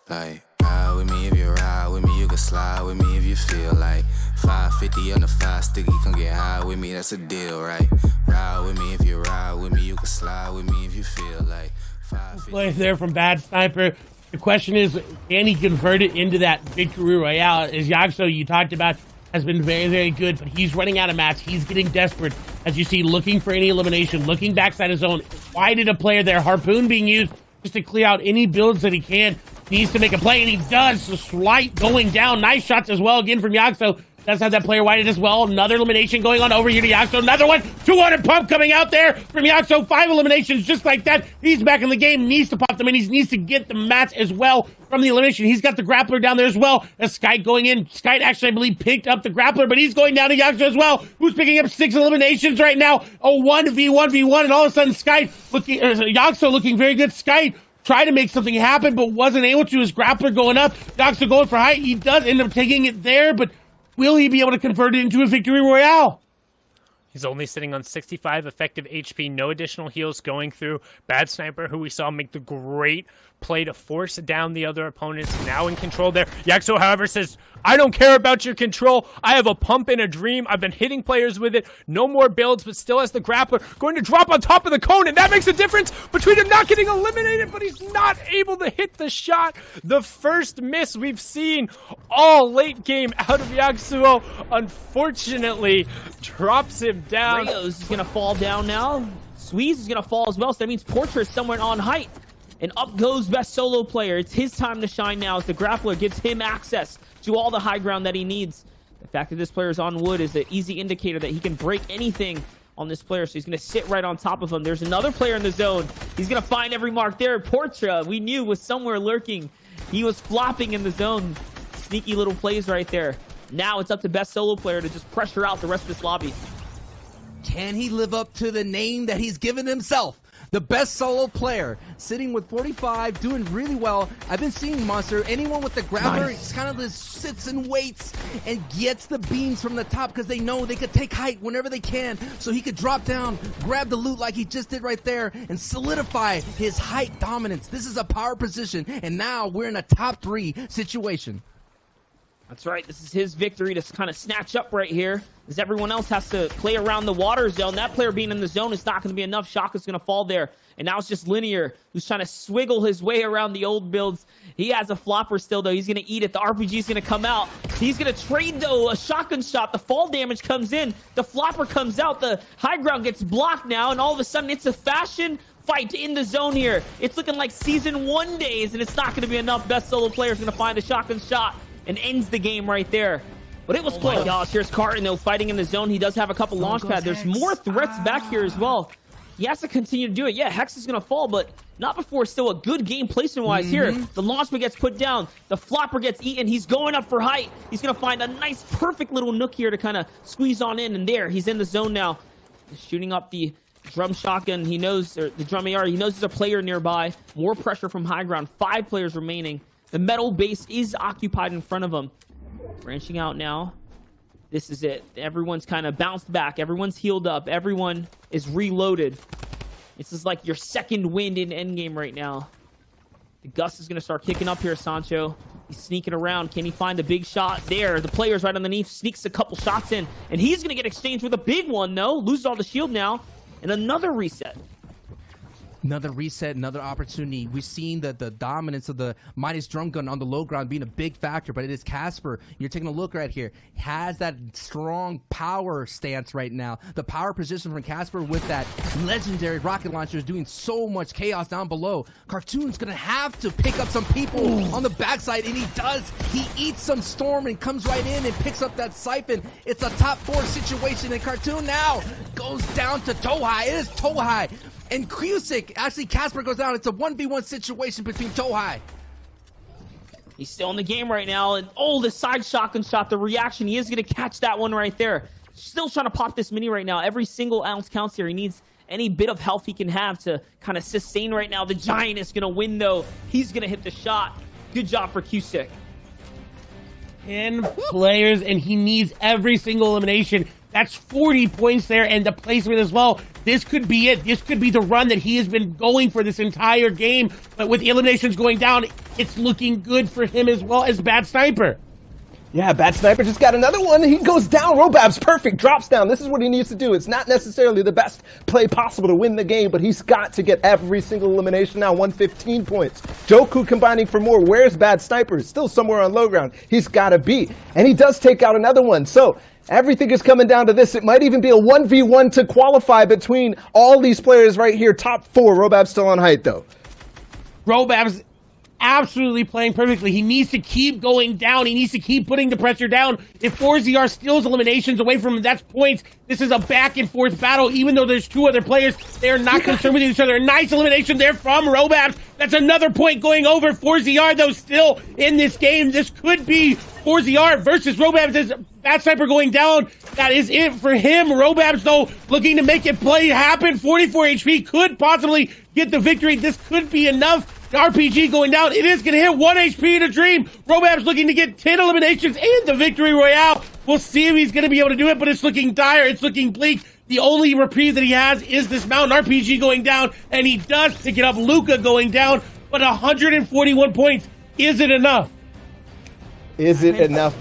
Like, ride with me if you ride with me, you can slide with me if you feel like 550 on the 5 sticky, come get high with me, that's a deal, right? Ride with me if you ride with me, you can slide with me if you feel like 550. Play there from Bad Sniper. The question is, can he convert it into that victory royale? As Yaxo, you talked about, has been very, very good, but he's running out of mats. He's getting desperate, as you see, looking for any elimination, looking backside his own. Why did a player there? Harpoon being used just to clear out any builds that he can. Needs to make a play, and he does. So slight going down. Nice shots as well, again, from Yaxo. Does have that player whited as well. Another elimination going on over here to Yaxo. Another one. 200 pump coming out there from Yaxo. 5 eliminations just like that. He's back in the game. Needs to pop them in. He needs to get the mats as well from the elimination. He's got the grappler down there as well. As Skite going in. Skite actually, I believe, picked up the grappler, but he's going down to Yaxo as well. Who's picking up 6 eliminations right now? A 1v1v1, and all of a sudden Skite looking, Yaxo looking very good. Skite tried to make something happen, but wasn't able to. His grappler going up. Yaxo going for height. He does end up taking it there, but will he be able to convert it into a victory royale? He's only sitting on 65 effective HP, no additional heals going through. Bad Sniper, who we saw make the great play to force down the other opponents, now in control there. Yaxo, however, says, I don't care about your control. I have a pump in a dream. I've been hitting players with it. No more builds, but still has the grappler going to drop on top of the cone, and that makes a difference between him not getting eliminated, but he's not able to hit the shot. The first miss we've seen all late game out of Yaxuo, unfortunately, drops him down. Rayos is going to fall down now. Squeeze is going to fall as well, so that means Portra is somewhere on height. And up goes best solo player. It's his time to shine now as the grappler gives him access to all the high ground that he needs. The fact that this player is on wood is an easy indicator that he can break anything on this player, so he's going to sit right on top of him. There's another player in the zone. He's going to find every mark there. Portra, we knew, was somewhere lurking. He was flopping in the zone. Sneaky little plays right there. Now it's up to best solo player to just pressure out the rest of this lobby. Can he live up to the name that he's given himself? The best solo player, sitting with 45, doing really well. I've been seeing Monster. Anyone with the grabber kind of just sits and waits and gets the beams from the top because they know they could take height whenever they can. So he could drop down, grab the loot like he just did right there, and solidify his height dominance. This is a power position, and now we're in a top 3 situation. That's right. This is his victory to kind of snatch up right here, as everyone else has to play around the water zone. That player being in the zone is not going to be enough. Shaka's going to fall there. And now it's just Linear, who's trying to swiggle his way around the old builds. He has a flopper still, though. He's going to eat it. The RPG is going to come out. He's going to trade, though, a shotgun shot. The fall damage comes in. The flopper comes out. The high ground gets blocked now. And all of a sudden, it's a fashion fight in the zone here. It's looking like Season 1 days, and it's not going to be enough. Best solo player is going to find the shotgun shot and ends the game right there. But it was close. Oh my gosh, here's Carton, though, fighting in the zone. He does have a couple launch pads. There's more threats back here as well. He has to continue to do it. Yeah, Hex is going to fall, but not before still a good game placement-wise here. The launch pad gets put down. The flopper gets eaten. He's going up for height. He's going to find a nice, perfect little nook here to kind of squeeze on in. And there, he's in the zone now. He's shooting up the drum shotgun. He knows, or the drum AR, he knows there's a player nearby. More pressure from high ground. 5 players remaining. The metal base is occupied in front of him. Branching out now. This is it. Everyone's kind of bounced back. Everyone's healed up. Everyone is reloaded. This is like your second wind in endgame right now. The Gus is going to start kicking up here, Sancho. He's sneaking around. Can he find the big shot? There. The player's right underneath. Sneaks a couple shots in. And he's going to get exchanged with a big one, though. Loses all the shield now. And another reset. Another reset, another opportunity. We've seen the dominance of the Midas drum gun on the low ground being a big factor, but it is Casper. You're taking a look right here. Has that strong power stance right now. The power position from Casper with that legendary rocket launcher is doing so much chaos down below. Cartoon's going to have to pick up some people on the backside, and he does. He eats some storm and comes right in and picks up that siphon. It's a top 4 situation, and Cartoon now goes down to Tohai. It is Tohai and Cusick. Actually, Casper goes down. It's a 1v1 situation between Tohai. He's still in the game right now. And oh, the side shotgun shot, the reaction. He is going to catch that one right there. Still trying to pop this mini right now. Every single ounce counts here. He needs any bit of health he can have to kind of sustain right now. The Giant is going to win, though. He's going to hit the shot. Good job for Cusick. 10 players, and he needs every single elimination. That's 40 points there, and the placement as well. This could be it. This could be the run that he has been going for this entire game. But with eliminations going down, it's looking good for him as well as Bad Sniper. Yeah, Bad Sniper just got another one. He goes down. Robab's perfect. Drops down. This is what he needs to do. It's not necessarily the best play possible to win the game, but he's got to get every single elimination now. 115 points. Joku combining for more. Where's Bad Sniper? Still somewhere on low ground. He's got to beat. And he does take out another one. So everything is coming down to this. It might even be a 1v1 to qualify between all these players right here. Top 4. Robab's still on height, though. Robab's absolutely playing perfectly. He needs to keep going down. He needs to keep putting the pressure down. If 4ZR steals eliminations away from him, that's points. This is a back and forth battle. Even though there's 2 other players, they're not concerned with each other. Nice elimination there from Robab. That's another point going over. 4ZR, though, still in this game. This could be 4ZR versus Robab. As Bad Sniper going down. That is it for him. Robab's, though, looking to make it play happen. 44 HP could possibly get the victory. This could be enough. RPG going down. It is going to hit 1 HP in a dream. Robab's looking to get 10 eliminations and the victory royale. We'll see if he's going to be able to do it, but it's looking dire. It's looking bleak. The only reprieve that he has is this Mountain RPG going down, and he does pick it up. Luca going down, but 141 points. Is it enough? Is it enough?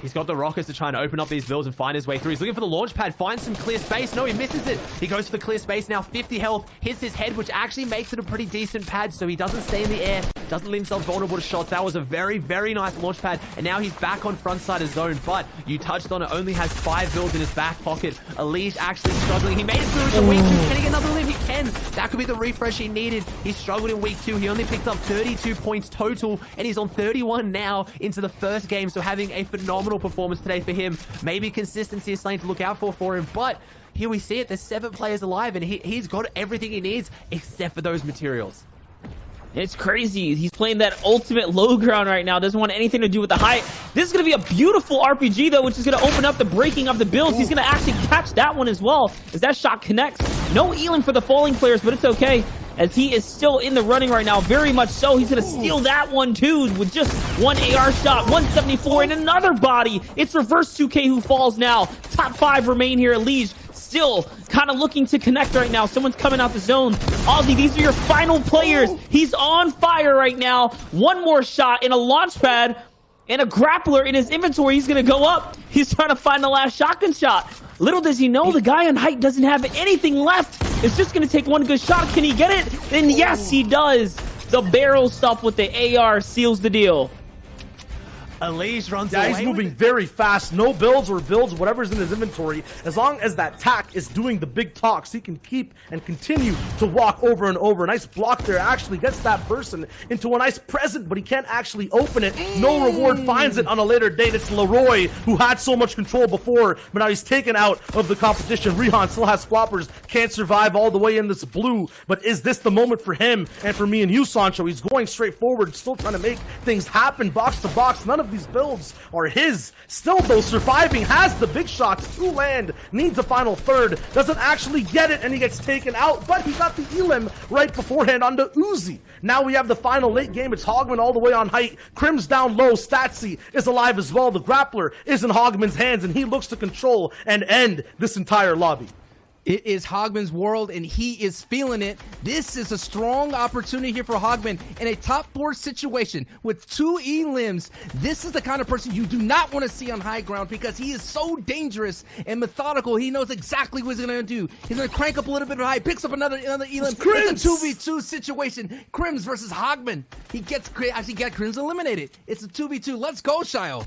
He's got the rockets to try and open up these builds and find his way through. He's looking for the launch pad, finds some clear space. No, he misses it. He goes for the clear space now. 50 health, hits his head, which actually makes it a pretty decent pad, so he doesn't stay in the air, doesn't leave himself vulnerable to shots. That was a very, very nice launch pad, and now he's back on front side of zone, but you touched on it, only has 5 builds in his back pocket. Elise actually struggling. He made it through to week 2. Can he get another live? He can. That could be the refresh he needed. He struggled in week 2. He only picked up 32 points total, and he's on 31 now into the first game, so having a phenomenal performance today for him. Maybe consistency is something to look out for him, but here we see it. There's 7 players alive, and he's got everything he needs except for those materials. It's crazy. He's playing that ultimate low ground right now. Doesn't want anything to do with the height. This is going to be a beautiful RPG, though, which is going to open up the breaking of the builds. He's going to actually catch that one as well, as that shot connects. No Elam for the falling players, but it's okay, as he is still in the running right now. Very much so. He's going to steal that one, too, with just 1 AR shot. 174 and another body. It's reverse 2K who falls now. Top 5 remain here at Liege. Still kind of looking to connect right now. Someone's coming out the zone. Ozzy, these are your final players. He's on fire right now. 1 more shot in a launch pad and a grappler in his inventory. He's going to go up. He's trying to find the last shotgun shot. Little does he know, the guy on height doesn't have anything left. It's just going to take 1 good shot. Can he get it? Then yes, he does. The barrel stuff with the AR seals the deal. Elise runs away. He's moving very fast. No builds or builds, whatever's in his inventory. As long as that tack is doing the big talks, he can keep and continue to walk over and over. Nice block there. Actually gets that person into a nice present, but he can't actually open it. No reward finds it on a later date. It's Leroy, who had so much control before, but now he's taken out of the competition. Rihan still has floppers. Can't survive all the way in this blue, but is this the moment for him and for me and you, Sancho? He's going straight forward, still trying to make things happen box to box. None of these builds are his. Still, though, surviving, has the big shots to land, needs a final third, doesn't actually get it, and he gets taken out, but he got the Elim right beforehand onto Uzi. Now we have the final late game. It's Hogman all the way on height. Crim's down low. Statsy is alive as well. The grappler is in Hogman's hands, and he looks to control and end this entire lobby. It is Hogman's world, and he is feeling it. This is a strong opportunity here for Hogman in a top 4 situation with 2 elims. This is the kind of person you do not want to see on high ground because he is so dangerous and methodical. He knows exactly what he's going to do. He's going to crank up a little bit of height, picks up another elim. It's a 2v2 situation. Crims versus Hogman. He gets actually get Crims eliminated. It's a 2v2. Let's go, Shio.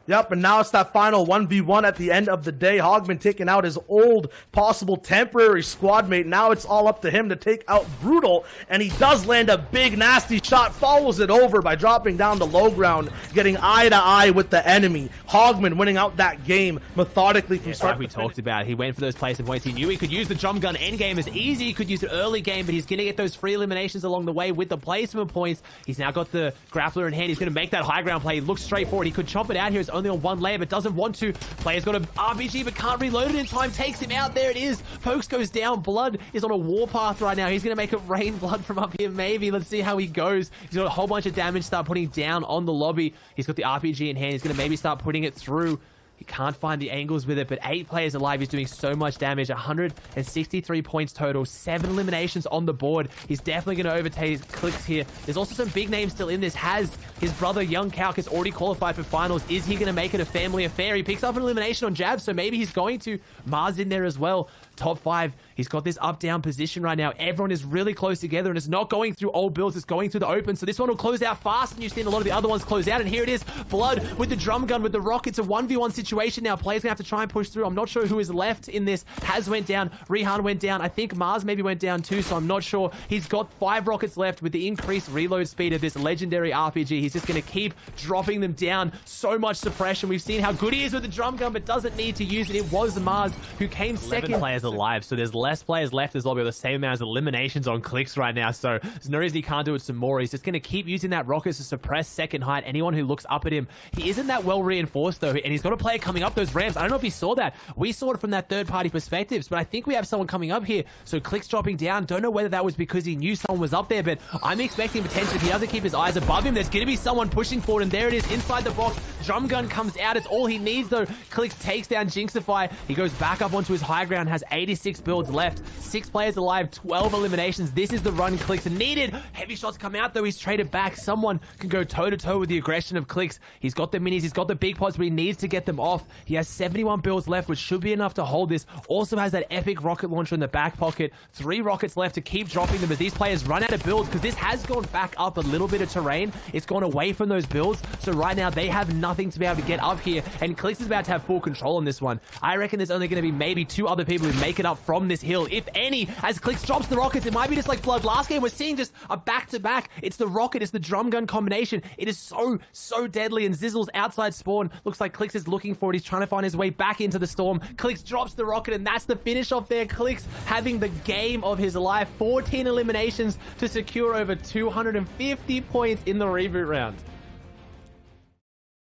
Yep, and now it's that final 1v1 at the end of the day. Hogman taking out his old possible temporary squad mate. Now it's all up to him to take out Brutal, and he does land a big nasty shot, follows it over by dropping down the low ground, getting eye to eye with the enemy. Hogman winning out that game methodically from start. Like we talked about, he went for those placement points. He knew he could use the jump gun end game as easy. He could use it early game, but he's going to get those free eliminations along the way with the placement points. He's now got the grappler in hand. He's going to make that high ground play. He looks straight forward. He could chop it out here. It's only on 1 layer, but doesn't want to. Player's got an RPG, but can't reload it in time. Takes him out. There it is. Pokes goes down. Blood is on a warpath right now. He's going to make it rain blood from up here, maybe. Let's see how he goes. He's got a whole bunch of damage start putting down on the lobby. He's got the RPG in hand. He's going to maybe start putting it through. He can't find the angles with it, but 8 players alive. He's doing so much damage. 163 points total. 7 eliminations on the board. He's definitely going to overtake Clicks here. There's also some big names still in this. Has his brother, Young Calc, has already qualified for finals. Is he going to make it a family affair? He picks up an elimination on Jab, so maybe he's going to. Mars in there as well. Top 5. He's got this up-down position right now. Everyone is really close together, and it's not going through old builds. It's going through the open, so this one will close out fast, and you've seen a lot of the other ones close out, and here it is. Blood with the drum gun, with the rock. It's a 1v1 situation now. Players gonna have to try and push through. I'm not sure who is left in this. Has went down. Rihan went down. I think Mars maybe went down too, so I'm not sure. He's got 5 rockets left. With the increased reload speed of this legendary RPG, he's just gonna keep dropping them down. So much suppression. We've seen how good he is with the drum gun, but doesn't need to use it. It was Mars who came 11 second. players alive, so there's less players left as well. We have the same amount as eliminations on Clicks right now, so there's no reason he can't do it some more. He's just going to keep using that rocket to suppress second height. Anyone who looks up at him, he isn't that well reinforced though, and he's got a player coming up those ramps. I don't know if he saw that. We saw it from that third-party perspectives, but I think we have someone coming up here. So Clicks dropping down. Don't know whether that was because he knew someone was up there, but I'm expecting potentially if he doesn't keep his eyes above him, there's going to be someone pushing forward, and there it is inside the box. Drum gun comes out. It's all he needs though. Clicks takes down Jinxify. He goes back up onto his high ground, has 86 builds left. 6 players alive, 12 eliminations. This is the run Clicks needed. Heavy shots come out though. He's traded back. Someone can go toe-to-toe with the aggression of Clicks. He's got the minis. He's got the big pods, but he needs to get them off. He has 71 builds left, which should be enough to hold this. Also has that epic rocket launcher in the back pocket. 3 rockets left to keep dropping them as these players run out of builds, because this has gone back up a little bit of terrain. It's gone away from those builds. So right now they have nothing to be able to get up here, and Clicks is about to have full control on this one. I reckon there's only going to be maybe 2 other people who make it up from this hill, if any, as Clicks drops the rockets. It might be just like Blood last game. We're seeing just a back-to-back. It's the rocket, it's the drum gun combination. It is so deadly, and Zizzle's outside spawn. Looks like Clicks is looking for it. He's trying to find his way back into the storm. Clicks drops the rocket, and that's the finish off there. Clicks having the game of his life. 14 eliminations to secure over 250 points in the reboot round.